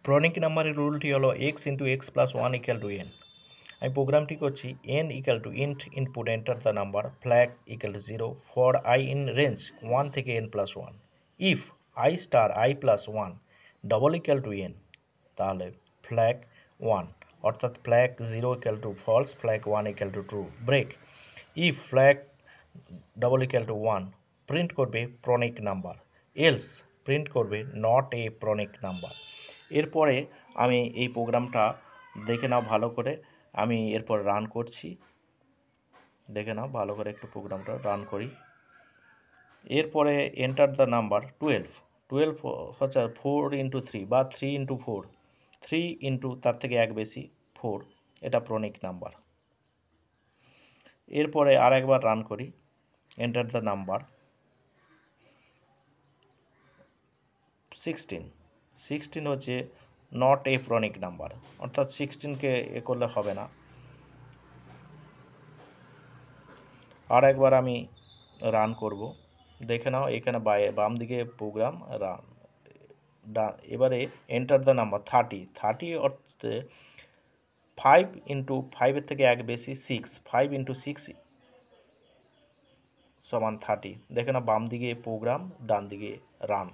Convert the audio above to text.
Chronic নাম্বারের রুলটি হলো x into x plus one equal to n. আমি প্রোগ্রামটি করছি n equal to int input enter the number flag equal to 0 for i in range 1 থেকে n plus 1 if i star i plus 1 double equal to n, তাহলে flag 1 অর্থাৎ flag 0 equal to false, flag 1 equal to true. Break if flag double equal to 1 print করবে প্রনিক number, else print করবে not a প্রনিক number. এরপরে আমি এই প্রোগ্রামটা দেখে নাও ভালো করে, আমি এরপর রান করছি, দেখে নাও ভালো করে একটু প্রোগ্রামটা রান করি। এরপরে এন্টার দ্য নাম্বার 12 হচ্ছে 4 ইন্টু 3 বা 3 ইন্টু 4, 3 ইন্টু তার থেকে এক বেশি 4, এটা প্রনিক নাম্বার। এরপরে আর একবার রান করি, এন্টার দ্য নাম্বার 16 হচ্ছে নট এ প্রনিক নাম্বার, অর্থাৎ 16কে এ করলে হবে না। আর একবার আমি রান করব, দেখে নাও এখানে বাম দিকে প্রোগ্রাম রান। এবারে এন্টার দ্য নাম্বার 30 অর্থে 5 ইন্টু 5-এর থেকে এক বেশি 6, 5 ইন্টু 6 সমান 30। দেখে নাও বাম দিকে প্রোগ্রাম, ডান দিকে রান।